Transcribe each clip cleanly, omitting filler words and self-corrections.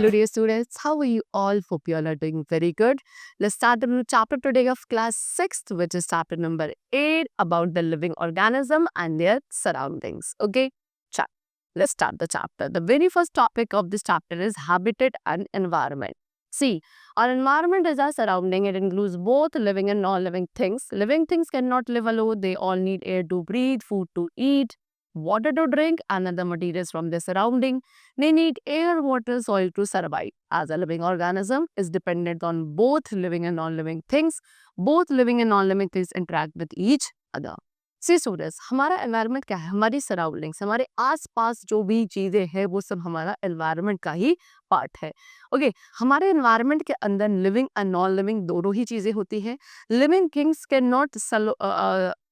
Hello, dear students. How are you all? Hope you all are doing very good. Let's start the new chapter today of class 6th, which is chapter number 8 about the living organism and their surroundings. Okay, let's start the chapter. The very first topic of this chapter is habitat and environment. See, our environment is our surrounding. It includes both living and non-living things. Living things cannot live alone. They all need air to breathe, food to eat, water to drink, and other materials from their surrounding. They need air, water, soil to survive. As a living organism is dependent on both living and non-living things. Both living and non-living things interact with each other. सी सूरज हमारा environment क्या है? हमारी surroundings, हमारे आसपास जो भी चीजें हैं वो सब हमारा एनवायरनमेंट का ही पार्ट है. ओके, हमारे एनवायरनमेंट के अंदर लिविंग एंड नॉन लिविंग दोनों ही चीजें होती हैं. Living things can not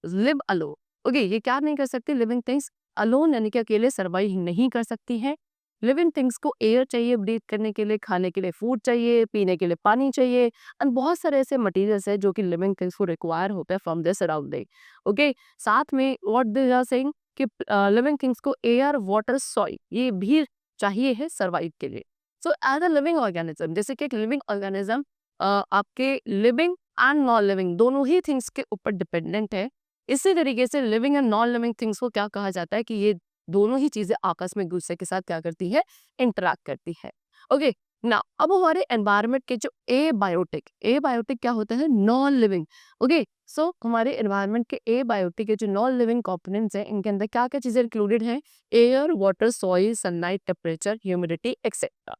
live alone. Okay, ये क्या नहीं कर सकती? लिविंग थिंग्स अलोन यानी कि अकेले सर्वाइव नहीं कर सकती हैं. लिविंग थिंग्स को एयर चाहिए ब्रीथ करने के लिए, खाने के लिए फूड चाहिए, पीने के लिए पानी चाहिए, एंड बहुत सारे ऐसे मटेरियल्स है जो कि लिविंग थिंग्स को रिक्वायर होते हैं फ्रॉम देयर सराउंडिंग. ओके, साथ में व्हाट दे आर सेइंग कि लिविंग थिंग्स को एयर, वाटर, सॉइल ये भी चाहिए है सर्वाइव के लिए. So as a living organism, जैसे कि एक लिविंग ऑर्गेनिज्म आपके लिविंग एंड नॉन लिविंग दोनों ही थिंग्स के ऊपर डिपेंडेंट है. इसी तरीके से living and non living things को क्या कहा जाता है कि ये दोनों ही चीजें आपस में एक दूसरे के साथ क्या करती है? इंटरैक्ट करती है. ओके, ना अब हमारे एनवायरनमेंट के जो ए बायोटिक क्या होता है? Non living. ओके, सो हमारे एनवायरनमेंट के ए बायोटिक के जो नॉन लिविंग कंपोनेंट्स हैं, इनके अंदर क्या क्या चीजें इंक्लूडेड हैं? Air, water, soil, sunlight, temperature, humidity etcetera.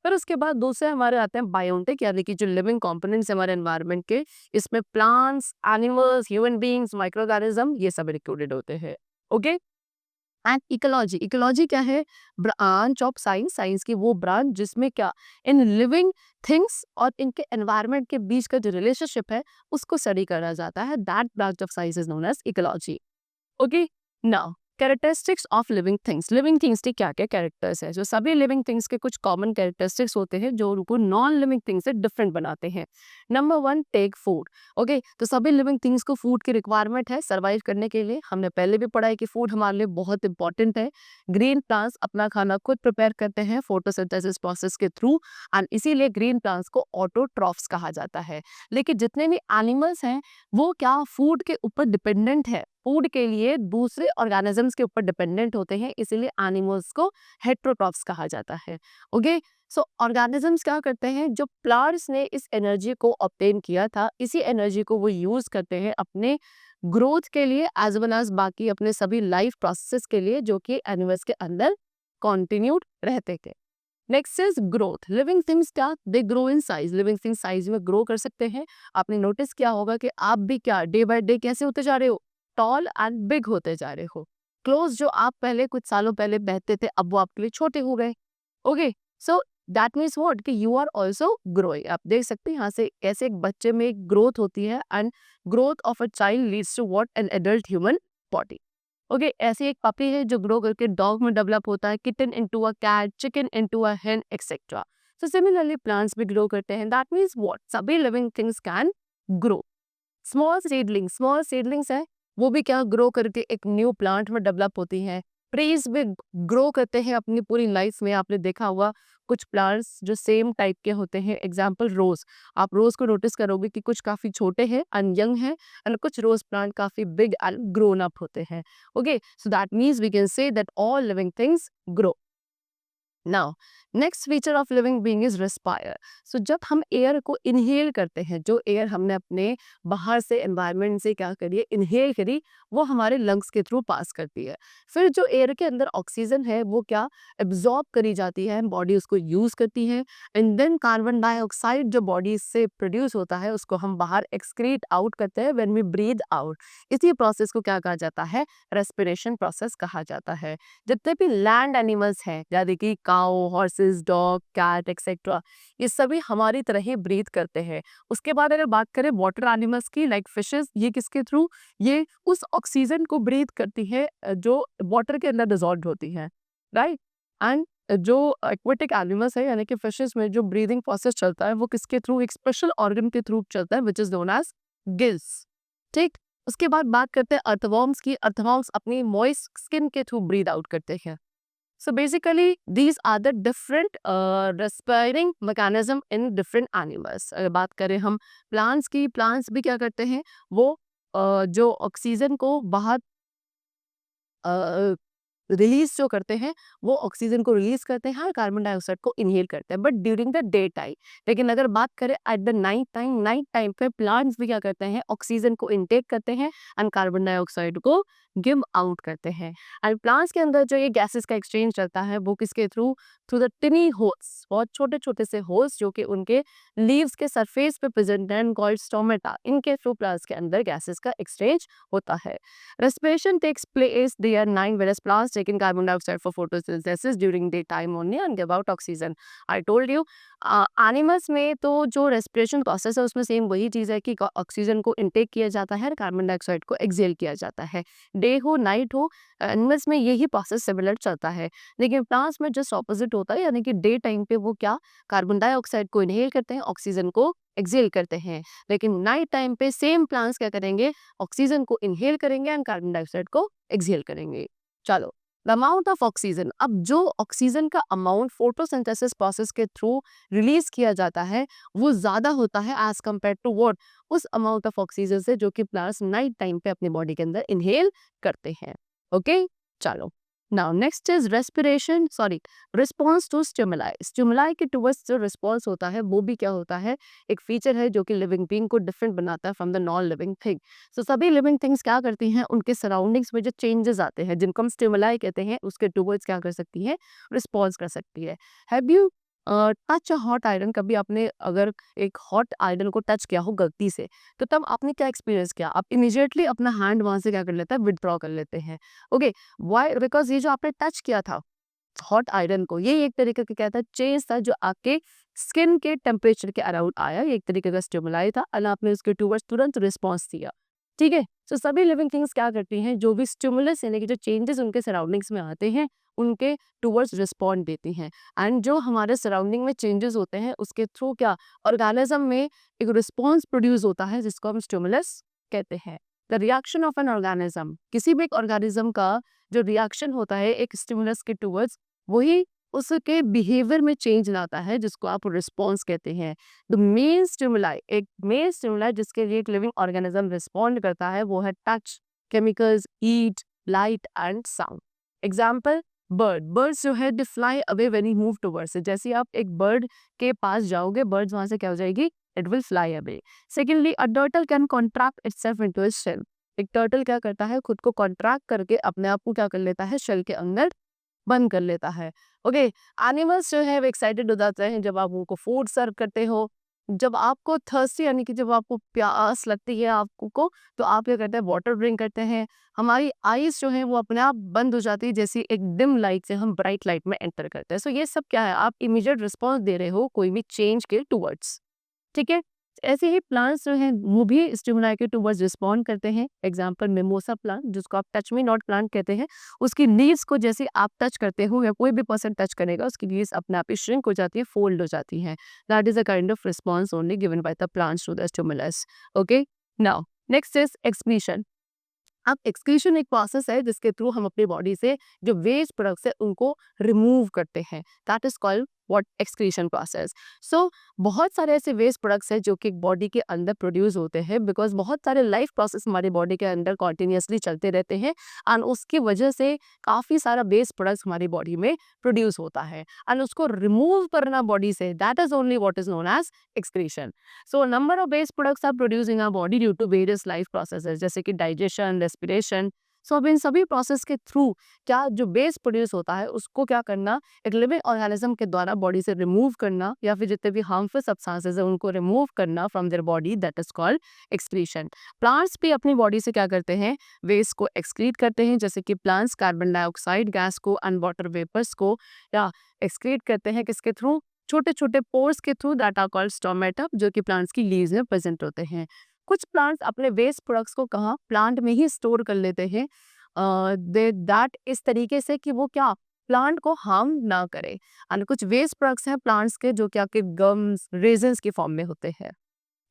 फिर उसके बाद दूसरे हमारे आते हैं बायोटिक यानी कि जो लिविंग कंपोनेंट्स हमारे एनवायरनमेंट के, इसमें plants, animals, human beings, micro organism ये सब इंक्लूडेड होते हैं. ओके, एंड इकोलॉजी क्या है? ब्रांच ऑफ साइंस, साइंस की वो ब्रांच जिसमें क्या इन लिविंग थिंग्स और इनके एनवायरनमेंट के बीच का जो रिलेशनशिप है उसको स्टडी करा जाता है. That branch of science is known as ecology. Okay, now characteristics of living things. Living things के क्या क्या कैरेक्टर्स है? जो सभी लिविंग थिंग्स के कुछ कॉमन कैरेक्टरिस्टिक्स होते हैं जो उनको नॉन लिविंग थिंग्स से डिफरेंट बनाते हैं. Number 1, take food. ओके, तो सभी लिविंग थिंग्स को फूड की रिक्वायरमेंट है सर्वाइव करने के लिए. हमने पहले भी पढ़ा है कि फूड हमारे लिए बहुत इंपॉर्टेंट है. ग्रीन प्लांट्स अपना खाना खुद प्रिपेयर करते हैं फोटोसिंथेसिस प्रोसेस के थ्रू, एंड इसीलिए ग्रीन प्लांट्स को ऑटोट्रॉफ्स कहा जाता है. लेकिन जितने भी एनिमल्स हैं वो क्या फूड के ऊपर डिपेंडेंट है, फूड के लिए दूसरे ऑर्गेनिजम्स के ऊपर डिपेंडेंट होते हैं, इसीलिए एनिमल्स को हेट्रोट्रॉफ्स कहा जाता है. ओके, सो ऑर्गेनिजम्स क्या करते हैं? जो प्लांट्स ने इस एनर्जी को ऑब्टेन किया था, इसी एनर्जी को वो यूज करते हैं अपने ग्रोथ के लिए एज वेल एज बाकी अपने सभी लाइफ प्रोसेस के लिए जो कि एनिमल्स के अंदर कॉन्टिन्यूड रहते थे. Next is growth. Living things क्या? They grow in size. Living things size में ग्रो कर सकते हैं. आपने नोटिस किया होगा कि आप भी क्या डे बाय डे कैसे होते जा रहे हो? टॉल एंड बिग होते जा रहे हो. क्लोथ जो आप पहले कुछ सालों पहले पहनते थे अब वो आपके लिए छोटे हो गए. Okay, so that means what कि यू आर ऑल्सो ग्रोइंग. आप देख सकते हैं यहाँ से कैसे एक बच्चे में एक ग्रोथ होती है, and growth of a child leads to what? An adult human body. Okay, ऐसे एक पपी है जो ग्रो करके डॉग में डेवलप होता है, kitten into a cat, chicken into a hen etcetera. So similarly plants भी ग्रो करते हैं. That means what? सभी living things can grow. Small seedlings है वो भी क्या ग्रो करके एक न्यू प्लांट में डेवलप होती हैं. ट्रीज भी ग्रो करते हैं अपनी पूरी लाइफ में. आपने देखा होगा कुछ प्लांट्स जो सेम टाइप के होते हैं. एग्जाम्पल रोज. आप रोज को नोटिस करोगे कि कुछ काफी छोटे हैं एंड यंग हैं, एंड कुछ रोज प्लांट काफी बिग एंड ग्रोन अप होते हैं. Okay, so that means we can say that all living things grow. Now next feature of living being is respire. सो जब हम एयर को इनहेल करते हैं, जो एयर हमने अपने बाहर से एनवायरनमेंट से क्या करी इनहेल करी, वो हमारे लंग्स के थ्रू पास करती है. फिर जो एयर के अंदर ऑक्सीजन है वो क्या एब्जॉर्ब करी जाती है, बॉडी उसको यूज करती है, एंड देन कार्बन डाइऑक्साइड जो बॉडी से प्रोड्यूस होता है उसको हम बाहर एक्सक्रीट आउट करते हैं व्हेन वी ब्रीथ आउट. इसी प्रोसेस को क्या कहा जाता है? रेस्पिरेशन प्रोसेस कहा जाता है. जितने भी लैंड एनिमल्स हैं जैसे कि काऊ, हॉर्सेस, डॉग, कैट एक्सेट्रा, ये सभी हमारी तरह ही ब्रीथ करते हैं. उसके बाद अगर बात करें वाटर एनिमल्स की, लाइक फिशेस, ये किसके थ्रू? ये उस ऑक्सीजन को ब्रीथ करती है जो वाटर के अंदर डिजॉल्व होती है, राइट. एंड जो एक्वेटिक एनिमल्स है यानी कि फिशेस में जो ब्रीदिंग प्रोसेस चलता है वो किसके थ्रू? एक स्पेशल ऑर्गन के थ्रू चलता है which is known as gills. ठीक, उसके बाद बात करते हैं अर्थवॉर्म्स की. अर्थवॉर्म्स अपनी मॉइस्ट स्किन के थ्रू ब्रीद आउट करते हैं. So basically, these are the different respiring mechanism in different animals. अगर बात करें हम plants की, plants भी क्या करते हैं, वो जो ऑक्सीजन को बाहर रिलीज जो करते हैं, वो ऑक्सीजन को रिलीज करते हैं और कार्बन डाइऑक्साइड को इनहेल करते हैं, but during the day time. लेकिन अगर बात करें एट द नाइट टाइम पे प्लांट्स भी क्या करते हैं, ऑक्सीजन को इनटेक करते हैं एंड कार्बन डाइऑक्साइड को गिव आउट करते हैं। एंड प्लांट्स के अंदर जो ये गैसेस का एक्सचेंज चलता है वो किसके थ्रू, थ्रू द टिनी होल्स, बहुत छोटे छोटे से होल्स जो कि उनके लीव्स के सरफेस पे प्रेजेंट है, कॉल्ड स्टोमेटा, इनके थ्रू प्लांट्स के अंदर गैसेस का एक्सचेंज होता है। Respiration takes place day and night, whereas plants take in carbon dioxide for photosynthesis during daytime only and give out oxygen. I told you, animals में तो जो respiration process है उसमें सेम वही चीज़ है कि ऑक्सीजन को इनटेक किया जाता है और कार्बन डाइऑक्साइड को एक्सेल किया जाता है। डे हो नाइट हो, एनिमल्स में यही प्रोसेस सिमिलर चलता है, लेकिन प्लांट्स में जस्ट ऑपोजिट होता है, यानी कि डे टाइम पे वो क्या, कार्बन डाइऑक्साइड को इनहेल करते हैं, ऑक्सीजन को एक्सेल करते हैं। लेकिन नाइट टाइम पे सेम प्लांट्स क्या करेंगे, ऑक्सीजन को इनहेल करेंगे एंड कार्बन डाइऑक्साइड को एक्सेल करेंगे। चलो, द अमाउंट ऑफ ऑक्सीजन, अब जो ऑक्सीजन का अमाउंट फोटोसिंथेसिस प्रोसेस के थ्रू रिलीज किया जाता है वो ज्यादा होता है एज कंपेयर टू व्हाट, उस अमाउंट ऑफ ऑक्सीजन से जो कि प्लांट्स नाइट टाइम पे अपनी बॉडी के अंदर इनहेल करते हैं। ओके, चलो, now next is respiration, sorry, response to stimuli. Stimuli के टुवर्ड्स जो रिस्पॉन्स होता है वो भी क्या होता है, एक फीचर है जो कि लिविंग बीइंग को डिफरेंट बनाता है from the non living thing. So सभी लिविंग थिंग्स क्या करती हैं, उनके सराउंडिंग्स में जो चेंजेस आते हैं जिनको हम स्टिमुलाई कहते हैं, उसके टुवर्ड्स क्या कर सकती है, रिस्पॉन्स कर सकती है। Have you touch a hot iron, कभी आपने अगर एक हॉट आयरन को टच किया हो गलती से, तो तब आपने क्या एक्सपीरियंस किया, आप इमीडिएटली अपना हैंड वहां से क्या कर लेते हैं, विदड्रॉ कर लेते हैं। ओके, व्हाई, बिकॉज ये जो आपने टच किया था हॉट आयरन को, ये एक तरीके का क्या था, चेंज था जो आपके स्किन के टेम्परेचर के अराउंड आया, ये एक तरीके का स्टिमुलाई था और आपने उसके टूवर्ड्स तुरंत रिस्पॉन्स दिया। ठीक है, तो सभी लिविंग थिंग्स क्या करती हैं, जो भी स्टिमुलस यानी कि जो चेंजेस उनके सराउंडिंग्स में आते हैं उनके टूवर्ड्स रिस्पॉन्ड देती हैं। एंड जो हमारे सराउंडिंग में चेंजेस होते हैं उसके थ्रू क्या, ऑर्गेनिज्म में एक रिस्पॉन्स प्रोड्यूस होता है जिसको हम स्टिमुलस कहते हैं। The reaction of an organism, किसी भी एक ऑर्गेनिज्म का जो रिएक्शन होता है एक स्टिमुलस के टूवर्ड्स, वही उसके बिहेवियर में चेंज लाता है जिसको आप रिस्पॉन्स कहते हैं। द मेन स्टिमुलाई, एक मेन स्टिमुलाई जिसके लिए एक लिविंग ऑर्गेनिज्म रिस्पॉन्ड करता है वो है touch, chemicals, heat, light and sound. Example, birds जो है they fly away when you move towards, जैसे आप एक बर्ड के पास जाओगे, बर्ड्स वहां से क्या हो जाएगी, it will fly away. Secondly, a turtle can contract itself into a shell, एक टर्टल क्या करता है, खुद को कॉन्ट्रैक्ट करके अपने आप को क्या कर लेता है, शेल के अंदर बंद कर लेता है। ओके, एनिमल्स जो है वो एक्साइटेड हो जाते हैं जब आप उनको फूड सर्व करते हो। जब आपको थर्स्टी यानी कि जब आपको प्यास लगती है आपको को, तो आप क्या करते हैं, वाटर ड्रिंक करते हैं। हमारी आईज जो है वो अपने आप बंद हो जाती है, जैसे एक डिम लाइट से हम ब्राइट लाइट में एंटर करते हैं। सो ये सब क्या है, आप इमीडिएट रिस्पॉन्स दे रहे हो कोई भी चेंज के टूवर्ड्स। ठीक है, ऐसे ही प्लांट्स जो हैं वो भी स्टिमुलाई के टुवर्ड्स रिस्पॉन्ड करते हैं। एग्जांपल, मिमोसा प्लांट जिसको आप टच मी नॉट प्लांट कहते हैं, उसकी लीव्स को जैसे आप टच करते हो या कोई भी पर्सन टच करेगा उसकी लीव्स अपने आप ही श्रिंक हो जाती है, फोल्ड हो जाती है। That is a kind of response only given by the plants to the stimulus. Okay, now next is excretion. अब एक्सक्रीशन एक प्रोसेस है जिसके थ्रू हम अपनी बॉडी से जो वेस्ट प्रोडक्ट्स है उनको रिमूव करते हैं। That is called what, excretion process. So बहुत सारे ऐसे वेस्ट प्रोडक्ट्स हैं जो कि बॉडी के अंदर प्रोड्यूस होते हैं, बिकॉज बहुत सारे लाइफ प्रोसेस हमारी बॉडी के अंदर कॉन्टिन्यूसली चलते रहते हैं एंड उसकी वजह से काफ़ी सारा वेस्ट प्रोडक्ट्स हमारी बॉडी में प्रोड्यूस होता है एंड उसको रिमूव करना बॉडी से, that is only what is known as excretion. So number of waste products are produce in our body due to various life processes जैसे कि डाइजेशन, रेस्पिरेशन। सो अब इन सभी प्रोसेस के थ्रू क्या जो वेस्ट प्रोड्यूस होता है उसको क्या करना, एक लिविंग ऑर्गेनिज्म के द्वारा बॉडी से रिमूव करना, या फिर जितने भी हार्मफुल सब्सटेंसेस है उनको रिमूव करना from their body, that is called excretion. Plants भी अपनी बॉडी से क्या करते हैं, वेस्ट को एक्सक्रीट करते हैं, जैसे कि प्लांट्स कार्बन डाइऑक्साइड गैस को एंड वाटर वेपर्स को या एक्सक्रीट करते हैं किसके थ्रू, छोटे छोटे पोर्स के through, that are called stomata, जो कि प्लांट्स की लीव्स में प्रेजेंट होते हैं। कुछ प्लांट्स अपने वेस्ट प्रोडक्ट्स को कहाँ, प्लांट में ही स्टोर कर लेते हैं, दे दैट इस तरीके से कि वो क्या, प्लांट को हार्म ना करे। एंड कुछ वेस्ट प्रोडक्ट्स हैं प्लांट्स के जो कि आपके गम्स, रेजन्स के फॉर्म में होते हैं।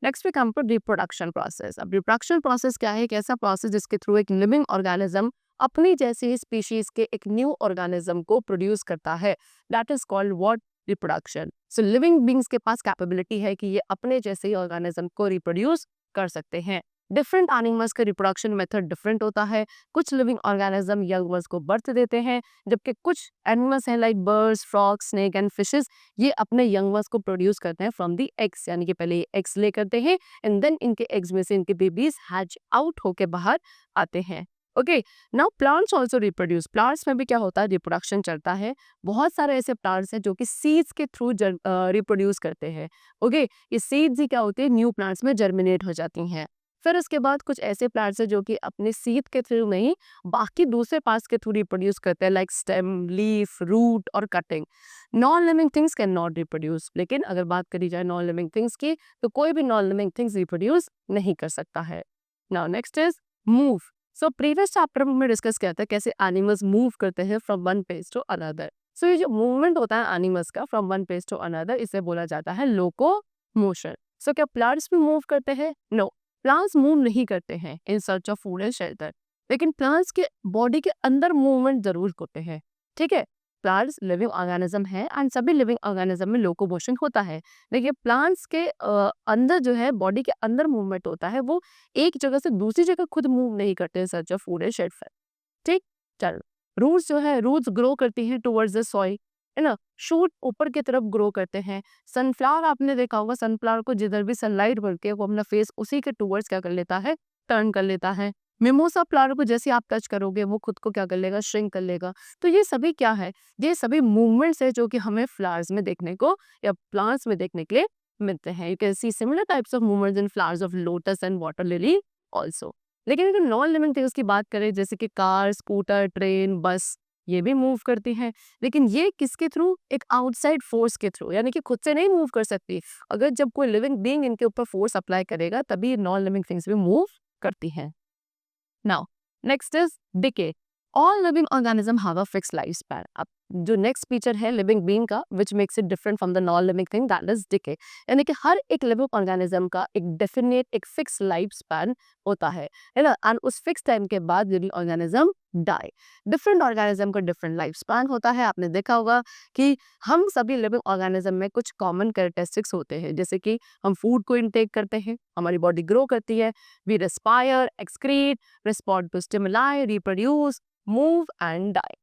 Next we come to reproduction process. अब रिप्रोडक्शन प्रोसेस क्या है, एक ऐसा प्रोसेस जिसके थ्रू एक लिविंग ऑर्गेनिज्म अपनी जैसी ही स्पीशीज के एक न्यू ऑर्गेनिज्म को प्रोड्यूस करता है। That is called what? Reproduction. So living beings के पास कैपेबिलिटी है कि ये अपने जैसे ही ऑर्गेनिज्म को रिप्रोड्यूस कर सकते हैं। डिफरेंट एनिमल्स का रिप्रोडक्शन मेथड डिफरेंट होता है। कुछ लिविंग ऑर्गेनिज्म यंग बर्ड्स को बर्थ देते हैं, जबकि कुछ एनिमल्स हैं like birds, frogs, snake and fishes, ये अपने यंग बर्ड्स को प्रोड्यूस करते हैं फ्रॉम दी एग्स, यानी कि पहले ये एग्स ले करते हैं एंड देन इनके एग्स में से इनके बेबीज हैच आउट होके बाहर आते हैं। Okay, now plants also reproduce. Plants में भी क्या होता है? रिप्रोडक्शन चलता है। बहुत सारे ऐसे प्लांट्स हैं जो कि सीड्स के थ्रू रिप्रोड्यूस करते हैं। ओके, ये सीड्स ही क्या होते हैं? न्यू प्लांट्स में जर्मिनेट हो जाती हैं। फिर उसके बाद कुछ ऐसे प्लांट्स हैं जो कि अपने सीड के थ्रू नहीं, बाकी दूसरे पार्ट्स के थ्रू रिप्रोड्यूस करते हैं, लाइक स्टेम, लीफ, रूट और cutting. Non living things can not reproduce. लेकिन अगर बात करी जाए नॉन लिविंग थिंग्स की, तो कोई भी नॉन लिविंग थिंग्स रिप्रोड्यूस नहीं कर सकता है। Now next is move. So previous chapter में डिस्कस किया था कैसे एनिमल्स मूव करते हैं from one place to another. So ये जो मूवमेंट होता है एनिमल्स का from one place to another, इसे बोला जाता है लोको मोशन। सो क्या प्लांट्स भी मूव करते हैं? नो, प्लांट्स मूव नहीं करते हैं in search of food and shelter, लेकिन प्लांट्स के बॉडी के अंदर मूवमेंट जरूर होते हैं। ठीक है, प्लांट्स लिविंग ऑर्गेनिज्म है एंड सभी लिविंग ऑर्गेनिज्म में लोकोमोशन होता है, लेकिन प्लांट्स के अंदर जो है बॉडी के अंदर मूवमेंट होता है, वो एक जगह से दूसरी जगह खुद मूव नहीं करते हैं search of food and shelter. ठीक, चलो, रूट्स जो है, रूट्स ग्रो करती हैं टुवर्ड्स द सॉइल, है ना। शूट ऊपर की तरफ ग्रो करते हैं। सनफ्लावर आपने देखा होगा, सनफ्लावर को जिधर भी सनलाइट बढ़ती है वो अपना फेस उसी के टुवर्ड्स क्या कर लेता है? टर्न कर लेता है। मिमोसा फ्लावर को जैसे आप टच करोगे वो खुद को क्या कर लेगा? श्रिंक कर लेगा। तो ये सभी क्या है? ये सभी मूवमेंट्स है जो कि हमें फ्लावर्स में देखने को या प्लांट्स में देखने के लिए मिलते हैं। You can see similar types of movements in flowers of lotus and water lily also. लेकिन अगर नॉन लिविंग थिंग्स की बात करें, जैसे कि कार, स्कूटर, ट्रेन, बस, ये भी मूव करती हैं, लेकिन ये किसके थ्रू? एक आउटसाइड फोर्स के थ्रू, यानी कि खुद से नहीं मूव कर सकती। अगर जब कोई लिविंग बीइंग इनके ऊपर फोर्स अप्लाई करेगा तभी नॉन लिविंग थिंग्स भी मूव करती हैं। Now, next is decay. All living organisms have a fixed lifespan. अब जो नेक्स्ट फीचर है लिविंग बीइंग का which makes it different from the non living thing, that is decay. यानी कि हर एक लिविंग ऑर्गेनिज्म का एक डेफिनेट, एक फिक्स लाइफ स्पैन होता है ना। एंड उस फिक्स टाइम के बाद living organism die. Different organism का डिफरेंट लाइफ स्पैन होता है। आपने देखा होगा कि हम सभी लिविंग ऑर्गेनिज्म में कुछ कॉमन कैरेक्टरिस्टिक्स होते हैं, जैसे कि हम फूड को इनटेक करते हैं, हमारी बॉडी ग्रो करती है, we respire, excrete, respond to stimuli, reproduce, move and die.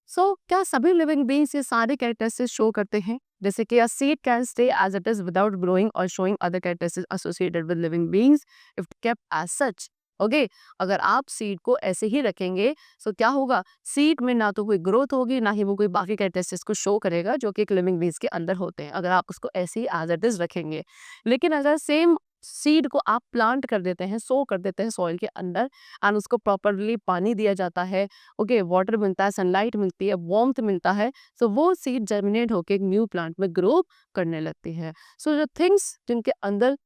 So क्या सभी लिविंग बींग्स ये सारे कैरेक्टरिस्टिक्स शो करते हैं? जैसे कि a seed can stay as it is without growing और showing other characteristics associated with living beings if kept as such. Okay, अगर आप सीड को ऐसे ही रखेंगे तो क्या होगा? सीड में ना तो कोई ग्रोथ होगी, ना ही वो कोई बाकी कैरेक्टरिस्टिक्स को शो करेगा जो कि एक लिविंग बींग्स के अंदर होते हैं, अगर आप उसको ऐसे ही एज इट इज रखेंगे। लेकिन अगर सेम सीड को आप प्लांट कर देते हैं, सो कर देते हैं सॉइल के अंदर, एंड उसको प्रॉपरली पानी दिया जाता है, ओके, वाटर मिलता है, सनलाइट मिलती है, वार्मथ मिलता है, तो वो सीड जर्मिनेट होकर एक न्यू प्लांट में ग्रो करने लगती है। सो जो थिंग्स जिनके अंदर,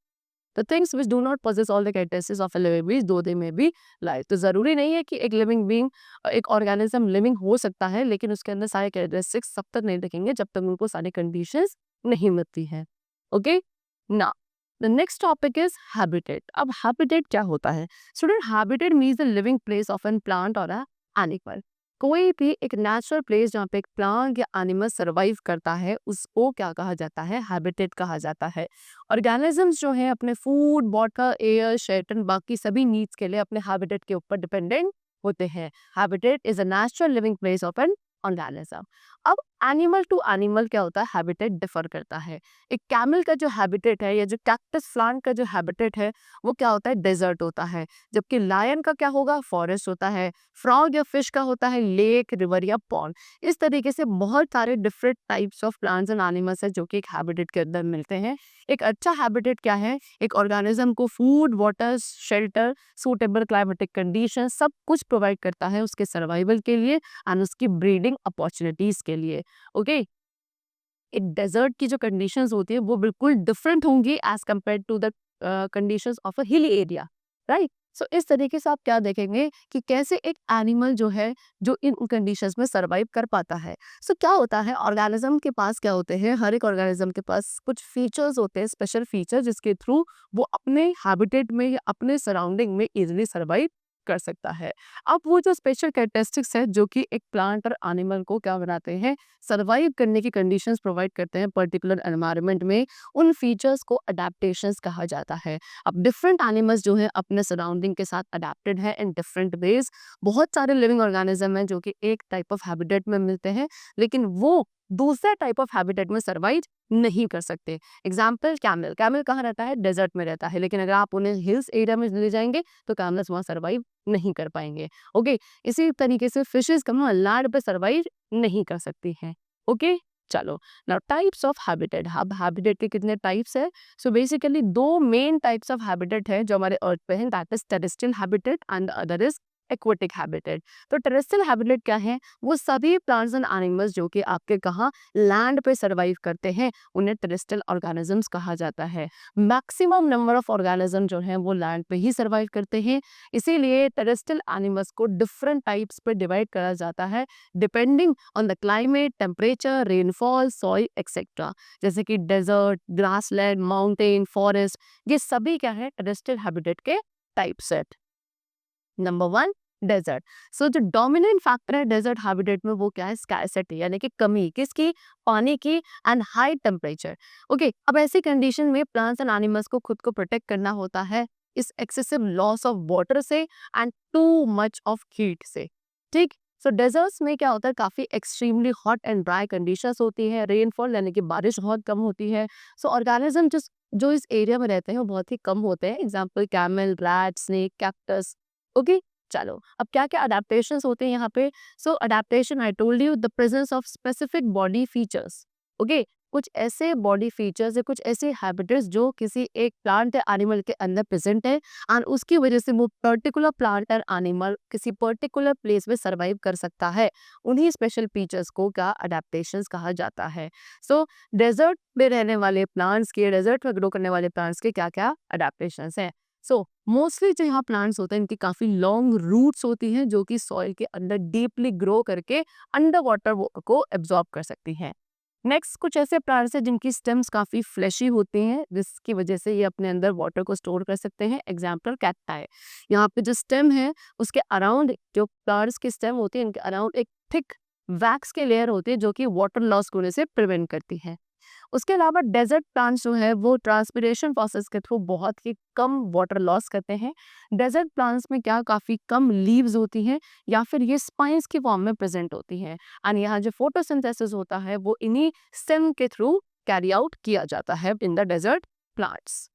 the things which do not possess all the characteristics of a living being, दो दे में बी लाइफ। तो जरूरी नहीं है कि एक लिविंग बीइंग, एक ऑर्गेनिज्म लिविंग हो सकता है, लेकिन उसके अंदर सारे कैरेक्टरिस्टिक्स तब तक नहीं दिखेंगे जब तक उनको सारी कंडीशंस नहीं मिलती हैं। ओके, ना the next topic is habitat. अब हैबिटेट क्या होता है? Student, habitat means the living place of an plant और अ एनिमल। कोई भी एक नेचुरल प्लेस जहाँ पे एक प्लांट या एनिमल सर्वाइव करता है, उसको क्या कहा जाता है? हैबिटेट कहा जाता है। ऑर्गेनिजम्स जो हैं अपने फूड, वाटर, एयर, शेल्टर, बाकी सभी नीड्स के लिए अपने हैबिटेट के ऊपर डिपेंडेंट होते हैं। Habitat is a natural living place of an organism. अब एनिमल टू एनिमल क्या होता है? हैबिटेट डिफर करता है। एक कैमल का जो हैबिटेट है या जो कैक्टस प्लांट का जो हैबिटेट है वो क्या होता है? डेजर्ट होता है। जबकि लायन का क्या होगा? फॉरेस्ट होता है। फ्रॉग या फिश का होता है लेक, रिवर या पॉन्ड। इस तरीके से बहुत सारे different types of plants and animals है जो कि एक हैबिटेट के अंदर मिलते हैं। एक अच्छा हैबिटेट क्या है? एक ऑर्गेनिज्म को food, water, shelter, suitable climatic condition सब कुछ प्रोवाइड करता है उसके सर्वाइवल के लिए एंड उसकी ब्रीडिंग अपॉर्चुनिटीज के लिए। ओके, एक डेजर्ट की जो कंडीशंस होती है वो बिल्कुल डिफरेंट होंगी as compare to the conditions of a hilly area, right. सो इस तरीके से आप क्या देखेंगे कि कैसे एक एनिमल जो है जो इन कंडीशंस में सरवाइव कर पाता है। सो क्या होता है ऑर्गेनिज्म के पास, क्या होते हैं, हर एक ऑर्गेनिज्म के पास कुछ फीचर्स होते हैं, स्पेशल फीचर, जिसके थ्रू वो अपने हैबिटेट में या अपने सराउंडिंग में इजिली सरवाइव कर सकता है। अब वो जो स्पेशल कैरेक्टरिस्टिक्स है जो कि एक प्लांट और एनिमल को क्या बनाते हैं, सर्वाइव करने की कंडीशंस प्रोवाइड करते हैं पर्टिकुलर एनवायरनमेंट में, उन फीचर्स को अडेप्टेशंस कहा जाता है। अब डिफरेंट एनिमल्स जो है अपने सराउंडिंग के साथ अडेप्टेड है इन डिफरेंट वेज। बहुत सारे लिविंग ऑर्गेनिज्म हैं जो कि एक टाइप ऑफ हैबिटेट में मिलते हैं, लेकिन वो दूसरे टाइप ऑफ हैबिटेट में सर्वाइव नहीं कर सकते। एग्जाम्पल कैमल, कैमल कहाँ रहता है, डेजर्ट में रहता है, लेकिन अगर आप उन्हें हिल्स एरिया में ले जाएंगे तो कैमल्स वहाँ सर्वाइव नहीं कर पाएंगे। ओके, इसी तरीके से फिशेस कम लैंड पे सर्वाइव नहीं कर सकती हैं। ओके, चलो नाउ टाइप्स ऑफ हैबिटेट। अब हैबिटेट के कितने टाइप्स है? सो बेसिकली दो मेन टाइप्स ऑफ हैबिटेट है जो हमारे अर्थ पे हैं, that is terrestrial habitat and other is aquatic habitat. तो टेरेस्ट्रियल हैबिटेट क्या है? वो सभी प्लांट्स एंड एनिमल्स जो कि आपके कहाँ लैंड पे सर्वाइव करते हैं उन्हें टेरेस्ट्रियल ऑर्गेनिजम्स कहा जाता है। मैक्सिमम नंबर ऑफ ऑर्गेनिज्म जो है वो लैंड पे ही सर्वाइव करते हैं, इसीलिए टेरेस्ट्रियल एनिमल्स को डिफरेंट टाइप्स पे डिवाइड करा जाता है depending on the climate, temperature, rainfall, soil etcetera. जैसे कि डेजर्ट, ग्रासलैंड, माउंटेन, फॉरेस्ट, ये सभी क्या है टेरेस्ट्रियल हैबिटेट के type set. Number one, desert. So जो डोमिनेंट फैक्टर है डेजर्ट हैबिटेट में वो क्या है, स्कैरसिटी यानी कि कमी किसकी, पानी की एंड हाई टेम्परेचर। ओके, अब ऐसी कंडीशन में प्लांट्स एंड एनिमल्स को खुद को प्रोटेक्ट करना होता है इस एक्सेसिव लॉस ऑफ वाटर से and too much of heat से। ठीक, सो डेजर्ट्स में क्या होता है, काफी extremely hot and dry conditions होती है, रेनफॉल यानी कि बारिश बहुत कम होती है। सो ऑर्गेनिज्म जो इस एरिया में रहते हैं वो बहुत ही कम होते हैं। Example camel, rat, snake, cactus. Okay, चलो अब क्या क्या अडेप्टेशंस होते हैं यहाँ पे। So adaptation, I told you the presence of specific body features. Okay, कुछ ऐसे बॉडी फीचर्स या कुछ ऐसे हैबिटेट्स जो किसी एक प्लांट या एनिमल के अंदर प्रेजेंट है एंड उसकी वजह से वो पर्टिकुलर प्लांट और एनिमल किसी पर्टिकुलर प्लेस में सर्वाइव कर सकता है, उन्हीं स्पेशल फीचर्स को क्या अडेप्टेशंस कहा जाता है। सो डेजर्ट में रहने वाले प्लांट्स के, डेजर्ट में ग्रो करने वाले प्लांट्स के क्या क्या अडेप्टेशंस हैं। सो मोस्टली जो यहाँ प्लांट्स होते हैं इनकी काफी लॉन्ग रूट्स होती हैं जो कि सॉइल के अंदर डीपली ग्रो करके अंडर वाटर को एब्जॉर्ब कर सकती हैं। नेक्स्ट, कुछ ऐसे प्लांट्स हैं जिनकी स्टेम्स काफी फ्लैशी होती हैं जिसकी वजह से ये अपने अंदर वाटर को स्टोर कर सकते हैं। एग्जाम्पल कैक्टाई, यहाँ पे जो स्टेम है उसके अराउंड, जो प्लांट्स की स्टेम होती है इनके अराउंड एक थिक वैक्स के लेयर होती है जो कि वाटर लॉस होने से प्रिवेंट करती है। उसके अलावा डेजर्ट प्लांट्स जो है वो ट्रांसपिरेशन प्रोसेस के थ्रू बहुत ही कम वाटर लॉस करते हैं। डेजर्ट प्लांट्स में क्या काफ़ी कम लीव्स होती हैं या फिर ये स्पाइंस की फॉर्म में प्रेजेंट होती हैं एंड यहाँ जो फोटोसिंथेसिस होता है वो इन्हीं स्टेम के थ्रू कैरी आउट किया जाता है in the desert plants.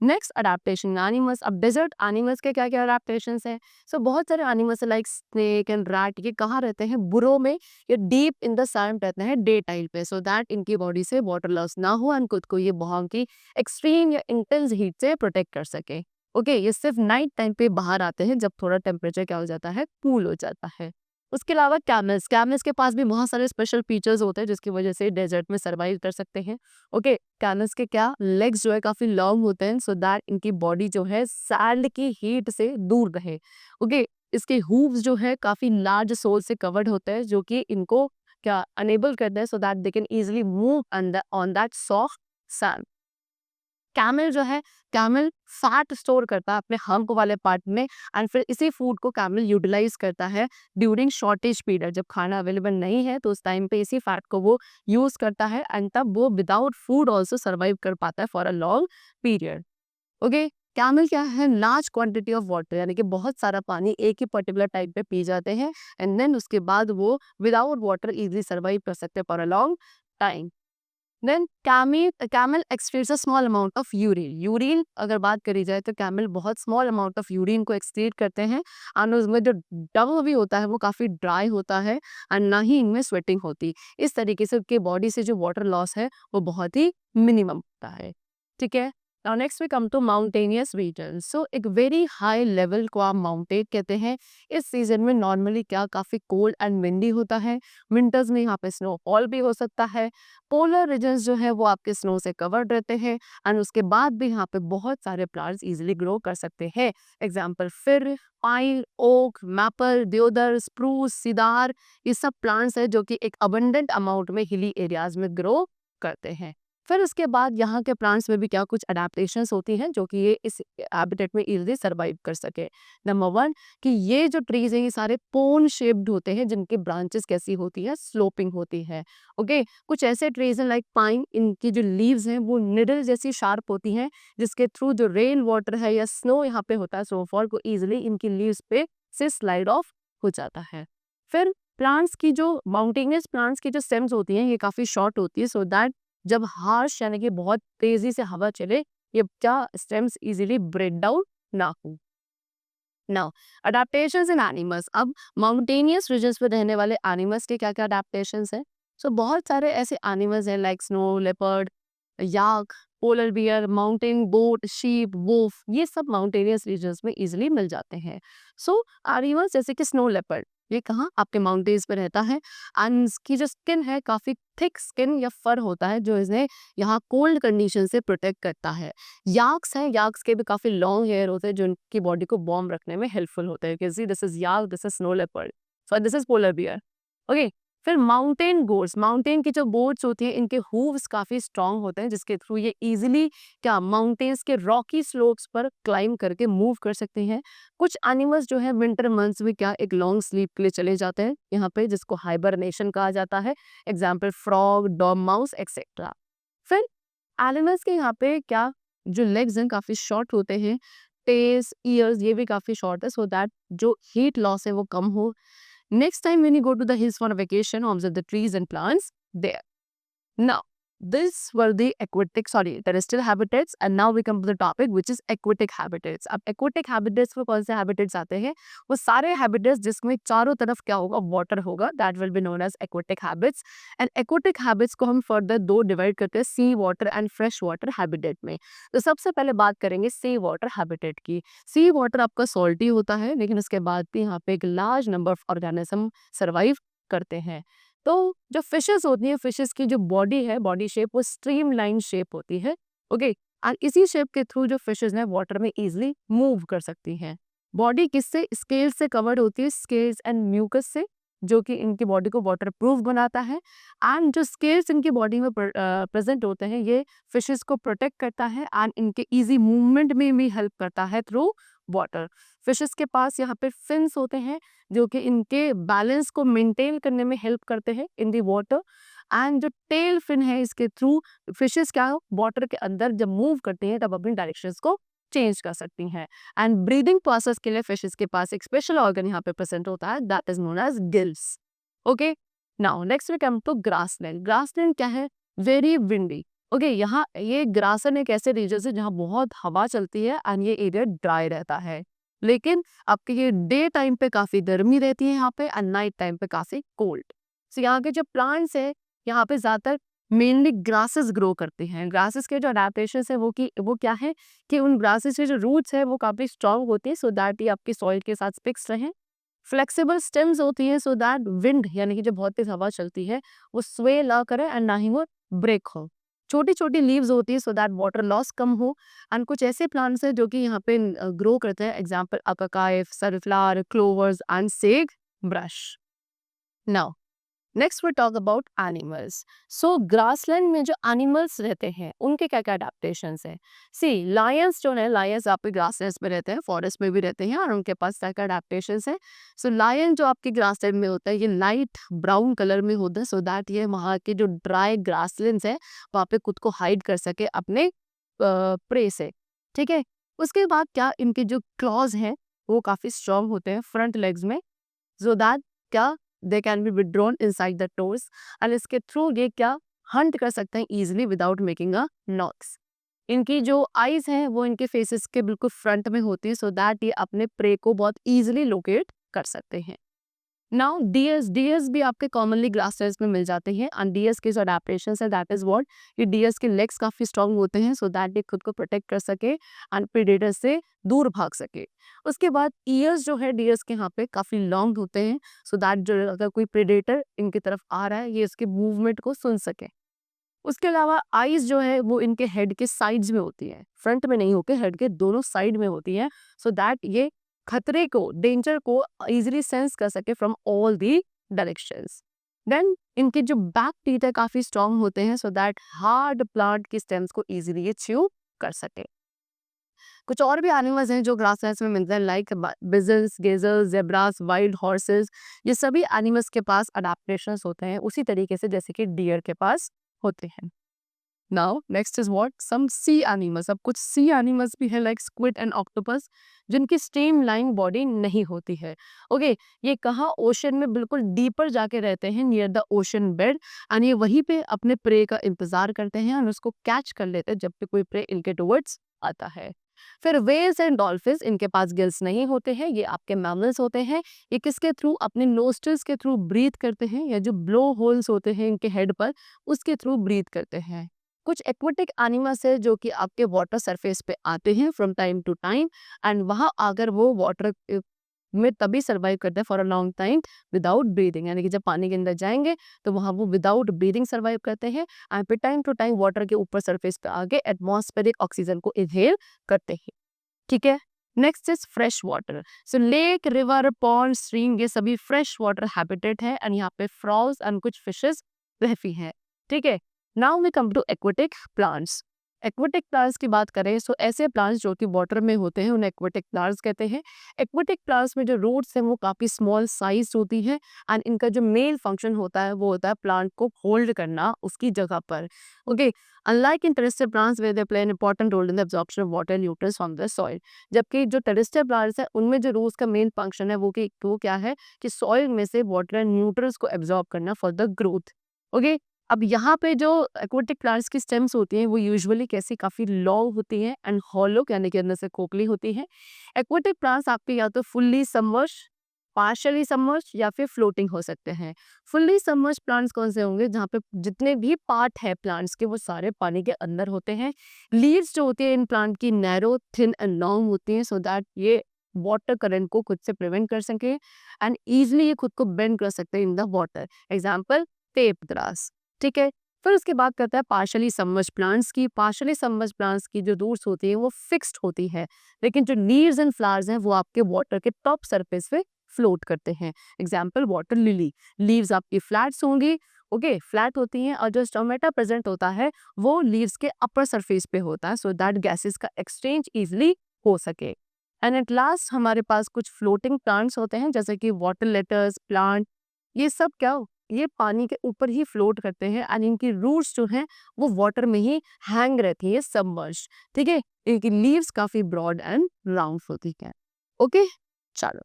Next, adaptation animals. अब डेजर्ट एनिमल्स के क्या क्या अडेप्टेशंस हैं? सो बहुत सारे animals like snake and rat ये कहाँ रहते हैं, बुरो में या डीप इन द सैंड रहते हैं डे टाइम पे, सो दैट इनकी बॉडी से वाटर लॉस ना हो एंड खुद को ये बहुत की एक्सट्रीम या इंटेंस हीट से प्रोटेक्ट कर सके। ओके, ये सिर्फ नाइट टाइम पे बाहर आते हैं जब थोड़ा टेम्परेचर क्या हो जाता है, कूल हो जाता है। उसके अलावा कैमल्स, कैमल्स के पास भी बहुत सारे स्पेशल फीचर्स होते हैं जिसकी वजह से डेजर्ट में सर्वाइव कर सकते हैं। ओके, कैमल्स के क्या लेग्स जो है काफी लॉन्ग होते हैं सो दैट इनकी बॉडी जो है सैंड की हीट से दूर रहे। ओके, इसके हूव्स जो है काफी लार्ज सोल से कवर्ड होते हैं जो कि इनको क्या अनेबल करते हैं so that they can easily move on that soft sand. Camel जो है, कैमल फैट स्टोर करता है अपने हम्प वाले पार्ट में एंड फिर इसी फूड को कैमल यूटिलाइज करता है ड्यूरिंग शॉर्टेज पीरियड। जब खाना अवेलेबल नहीं है तो उस टाइम पे इसी फैट को वो यूज करता है एंड तब वो विदाउट फूड ऑल्सो सर्वाइव कर पाता है for a long period. Okay, camel क्या है, लार्ज क्वांटिटी ऑफ वाटर यानी कि बहुत सारा पानी एक ही पर्टिकुलर टाइम पे पी जाते हैं एंड देन उसके बाद वो विदाउट वाटर इजिली सर्वाइव कर सकते हैं for a long time. Then camel excretes a small amount of urine. Urine अगर बात करी जाए तो कैमल बहुत स्मॉल अमाउंट ऑफ यूरिन को एक्सक्रीट करते हैं एंड उसमें जो डंग भी होता है वो काफ़ी ड्राई होता है एंड ना ही इनमें स्वेटिंग होती। इस तरीके से उनके बॉडी से जो वाटर लॉस है वो बहुत ही मिनिमम होता है। ठीक है, now next we come to mountainous region. So एक वेरी हाई लेवल को आप माउंटेन कहते हैं। इस सीजन में नॉर्मली क्या काफ़ी कोल्ड एंड विंडी होता है। विंटर्स में यहाँ पे स्नोफॉल भी हो सकता है। पोलर रीजन्स जो है वो आपके स्नो से कवर्ड रहते हैं एंड उसके बाद भी यहाँ पे बहुत सारे प्लांट्स इजीली ग्रो कर सकते हैं। एग्जाम्पल फिर पाइन, ओक, मैपल, देवदार, स्प्रूस, सिदार, ये सब प्लांट्स है जो कि एक अबंडेंट अमाउंट में हिली एरियाज में ग्रो करते हैं। फिर उसके बाद यहाँ के प्लांट्स में भी क्या कुछ अडेप्टेशंस होती हैं जो कि ये इस हैबिटेट में इजीली सर्वाइव कर सके। नंबर वन कि ये जो ट्रीज हैं ये सारे पोन शेप्ड होते हैं जिनकी ब्रांचेस कैसी होती है, स्लोपिंग होती है। ओके, कुछ ऐसे ट्रीज हैं लाइक पाइन, इनकी जो लीव्स हैं वो निडल जैसी शार्प होती हैं जिसके थ्रू जो रेन वाटर है या स्नो यहाँ पे होता है, स्नोफॉल को इजिली इनकी लीव्स पे से स्लाइड ऑफ हो जाता है। फिर प्लांट्स की जो माउंटेनियस प्लांट्स की जो स्टेम्स होती हैं ये काफी शॉर्ट होती है सो दैट जब हार्श यानी कि बहुत तेजी से हवा चले ये क्या स्टेम्स इजीली ब्रेक डाउन ना हो। नाउ अडेप्टेशंस इन एनिमल्स, अब माउंटेनियस रीजन्स पे रहने वाले एनिमल्स के क्या क्या अडेप्टेशंस हैं। सो बहुत सारे ऐसे एनिमल्स हैं like snow leopard, yak, polar bear, mountain goat, sheep, wolf, ये सब माउंटेनियस रीजन्स में इजीली मिल जाते हैं। सो एनिमल्स जैसे कि स्नो लेपर्ड, ये कहाँ आपके माउंटेन्स पे रहता है एंड इसकी जो स्किन है काफी थिक स्किन या फर होता है जो इन्हें यहाँ कोल्ड कंडीशन से प्रोटेक्ट करता है। याक्स हैं, याक्स के भी काफी लॉन्ग हेयर होते हैं जो उनकी बॉडी को वार्म रखने में हेल्पफुल होते हैं। This is yak, this is snow leopard, so this is polar bear. Okay, फिर माउंटेन गोट्स, माउंटेन की जो गोट्स होती हैं इनके हूव्स काफी स्ट्रांग होते हैं जिसके थ्रू ये इजीली क्या माउंटेन्स के रॉकी स्लोप्स पर क्लाइंब करके मूव कर सकते हैं। कुछ एनिमल्स जो है विंटर मंथ्स में क्या एक लॉन्ग स्लीप के लिए चले जाते हैं यहाँ पे जिसको हाइबरनेशन कहा जाता है। Example frog, dormouse etcetera. फिर एनिमल्स के यहाँ पे क्या जो लेग्स हैं काफी शॉर्ट होते हैं, टेल्स, ईयर्स ये भी काफी शॉर्ट है सो दैट जो हीट लॉस है वो कम हो। Next time when you go to the hills for a vacation, observe the trees and plants there. Now, these were the aquatic, sorry, terrestrial habitats, and now we come to the topic which is aquatic habitats. अब aquatic habitats में कौन से habitats आते हैं? वो सारे habitats जिसमें चारों तरफ क्या होगा, water होगा, that will be known as aquatic habits. And aquatic habits को हम further दो divide करते हैं sea water and fresh water habitat में। तो सबसे पहले बात करेंगे sea water habitat की। sea water आपका salty होता है लेकिन उसके बाद भी यहाँ पे एक large number of organism survive करते हैं। तो जो फिशेस होती हैं, फिशेस की जो बॉडी है, बॉडी शेप वो स्ट्रीमलाइन शेप होती है। ओके, और इसी शेप के थ्रू जो फिशेस हैं वाटर में इजीली मूव कर सकती हैं। बॉडी किससे, स्केल्स से कवर्ड होती है, स्केल्स एंड म्यूकस से, जो कि इनकी बॉडी को वाटर प्रूफ बनाता है। एंड जो स्केल्स इनकी बॉडी में प्रेजेंट होते हैं ये फिशेस को प्रोटेक्ट करता है एंड इनके इजी मूवमेंट में भी हेल्प करता है थ्रू वाटर। फिशेस के पास यहाँ पे फिन्स होते हैं जो कि इनके बैलेंस को मेंटेन करने में हेल्प करते हैं इन दी वाटर। एंड जो टेल फिन है इसके थ्रू फिशेस क्या वाटर के अंदर जब मूव करती हैं तब अपनी डायरेक्शंस को चेंज कर सकती हैं। एंड ब्रीदिंग प्रोसेस के लिए फिशेस के पास एक स्पेशल ऑर्गन यहाँ पे प्रेजेंट होता है that is known as gills. Okay, now next we come to grassland. Grassland क्या है, वेरी विंडी। ओके, यहाँ ये ग्रासलैंड एक ऐसे रीजन है जहाँ बहुत हवा चलती है एंड ये एरिया ड्राई रहता है, लेकिन आपके ये डे टाइम पे काफी गर्मी रहती है यहाँ पे एंड नाइट टाइम पे काफी कोल्ड। सो यहाँ के जो प्लांट्स है यहाँ पे ज्यादातर मेनली ग्रासेस ग्रो करते हैं। ग्रासेस के जो अडेप्टेशन है वो क्या है कि उन ग्रासेस के जो रूट्स है वो काफी स्ट्रांग होती है सो दैट ये आपकी सॉइल के साथ फिक्स रहे। फ्लेक्सिबल स्टेम्स होती है सो दैट विंड यानी कि जो बहुत तेज हवा चलती है वो स्वे ना करे एंड ना ही वो ब्रेक हो। छोटी छोटी लीव्स होती है सो दैट वाटर लॉस कम हो। एंड कुछ ऐसे प्लांट्स हैं जो कि यहाँ पे ग्रो करते हैं, एग्जाम्पल अकाकाइफ, sunflower, clovers and sagebrush. Now next we talk about animals. So grassland में जो एनिमल्स रहते हैं उनके क्या क्या अडेप्टेशंस है। सी लायंस जो है, लायंस आपके ग्रासलैंड में रहते हैं, फॉरेस्ट में भी रहते हैं और उनके पास क्या क्या अडेप्टेशंस है। सो लायन जो आपके ग्रासलैंड में होता है ये लाइट ब्राउन कलर में होता है सो दैट ये वहाँ के जो ड्राई ग्रासलैंड्स है वहाँ पे खुद को हाइड कर सके अपने प्रे से। ठीक है, उसके बाद क्या इनके जो क्लॉज हैं वो काफी स्ट्रांग होते हैं फ्रंट लेग्स में सो दैट क्या they can be withdrawn inside the toes and इसके थ्रू ये क्या हंट कर सकते हैं easily without making a noise. इनकी जो आईज हैं वो इनके फेसेस के बिल्कुल फ्रंट में होती है सो दैट ये अपने प्रे को बहुत इजिली लोकेट कर सकते हैं। नाउ डियर्स, डियर्स भी आपके कॉमनली ग्रासलैंड्स में मिल जाते हैं एंड डियर्स के जो अडेप्टेशंस है दैट इज व्हाट, ये डियर्स के लेग्स काफी स्ट्रांग होते हैं सो दैट ये खुद को प्रोटेक्ट कर सके एंड प्रेडेटर से दूर भाग सके। उसके बाद ईयर्स जो है डियर्स के यहाँ पे काफी लॉन्ग होते हैं सो दैट जो अगर कोई प्रेडेटर इनकी तरफ आ रहा है ये इसके मूवमेंट को सुन सके। उसके अलावा आईज जो है वो इनके हेड के साइड्स में होती है, फ्रंट में नहीं होके हेड के दोनों साइड में होती है सो दैट ये खतरे को, डेंजर को इजीली सेंस कर सके from all the directions. Then इनके जो बैक टीथ है काफी स्ट्रांग होते हैं सो दैट हार्ड प्लांट की स्टेम्स को इजीली ये च्यू कर सके। कुछ और भी एनिमल्स हैं जो ग्रासलैंड्स में मिलते हैं like bisons, gazelles, zebras, wild horses. ये सभी एनिमल्स के पास अडेप्टेशंस होते हैं उसी तरीके से जैसे कि डियर के पास होते हैं। Now next is what some sea animals. अब कुछ सी एनिमल्स भी हैं लाइक स्क्विड एंड ऑक्टोपस जिनकी स्ट्रीमलाइन बॉडी नहीं होती है। ओके ये कहाँ ओशन में बिल्कुल डीपर जाके रहते हैं near the ocean bed and ये वहीं पे अपने प्रे का इंतजार करते हैं और उसको कैच कर लेते हैं जब भी कोई प्रे इनके टुवर्ड्स आता है। फिर वेल्स एंड डॉल्फिन्स इनके पास गिल्स नहीं होते हैं, ये आपके मैमल्स होते हैं। ये किसके थ्रू अपने नोस्ट्रल्स के थ्रू ब्रीथ करते हैं या जो ब्लो होल्स होते हैं इनके हेड पर उसके थ्रू ब्रीथ करते हैं। कुछ एक्वेटिक एनिमल्स है जो कि आपके वाटर सरफेस पे आते हैं from time to time and वहां अगर वो वाटर में तभी सर्वाइव करते हैं for a long time without breathing, यानी कि जब पानी के अंदर जाएंगे तो वहां वो विदाउट ब्रीदिंग सर्वाइव करते हैं एंड फिर टाइम टू टाइम वाटर के ऊपर सरफेस पे आगे एटमॉस्फेरिक ऑक्सीजन को इनहेल करते हैं। ठीक है। Next is fresh water. So lake, river, pond, stream ये सभी फ्रेश वाटर हैबिटेट है एंड यहाँ पे फ्रॉग्स एंड कुछ फिशेस रहती हैं। ठीक है। Now we come to aquatic plants. Aquatic plants की बात करें तो ऐसे प्लांट्स जो कि वाटर में होते हैं उन्हें एक्वेटिक प्लांट्स कहते हैं। एक्वेटिक प्लांट्स में जो रूट्स हैं वो काफी स्मॉल साइज होती है एंड इनका जो मेन फंक्शन होता है वो होता है प्लांट को होल्ड करना उसकी जगह पर। Okay unlike in terrestrial plants where they play an important role in the absorption of water nutrients from the soil. जबकि जो टेरेस्ट्रियल प्लांट्स है उनमें जो रूट्स का मेन फंक्शन है वो क्या है कि सॉइल में से वाटर एंड न्यूट्रिएंट्स को एब्जॉर्ब करना फॉर द ग्रोथ। ओके अब यहाँ पे जो एक्वेटिक प्लांट्स की स्टेम्स होती हैं वो यूजुअली कैसी काफी लॉन्ग होती हैं एंड हॉलो यानी कि अंदर से खोखली होती हैं। एक्वेटिक प्लांट्स आपके या तो फुल्ली सबमर्ज, पार्शियली सबमर्ज या फिर फ्लोटिंग हो सकते हैं। फुल्ली सबमर्ज प्लांट्स कौन से होंगे जहाँ पे जितने भी पार्ट है प्लांट्स के वो सारे पानी के अंदर होते हैं। लीव्स जो होती है इन प्लांट की नैरो, थिन एंड लॉन्ग होती हैं सो दैट ये वाटर करंट को खुद से प्रिवेंट कर सके एंड इजिली ये खुद को बेंड कर सकते हैं in the water. Example tape grass. ठीक है। फिर उसके बाद करता है पार्शियली सबमर्ज प्लांट्स की। पार्शियली सबमर्ज प्लांट्स की जो रूट्स होती है वो फिक्स्ड होती है लेकिन जो लीव्स एंड फ्लावर्स हैं वो आपके वाटर के टॉप सरफेस पे फ्लोट करते हैं। Example water lily. लीव्स आपकी फ्लैट्स होंगी, ओके फ्लैट होती हैं और जो स्टोमेटा प्रेजेंट होता है वो लीव्स के अपर सरफेस पे होता है सो दैट गैसेस का एक्सचेंज इजिली हो सके। एंड एट लास्ट हमारे पास कुछ फ्लोटिंग प्लांट्स होते हैं जैसे कि वाटर लेटर्स प्लांट। ये सब क्या ये पानी के ऊपर ही फ्लोट करते हैं एंड इनकी रूट्स जो हैं वो वाटर में ही हैंग रहती है सबमर्ज। ठीक है। इनकी लीव्स काफी ब्रॉड एंड राउंड होती हैं। ओके चलो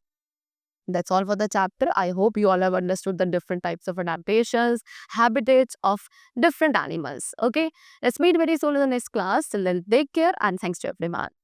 that's all for the chapter. I hope you all have understood the different types of adaptations, habitats of different animals. Okay, let's meet very soon in the next class. Till then, take care and thanks to everyone.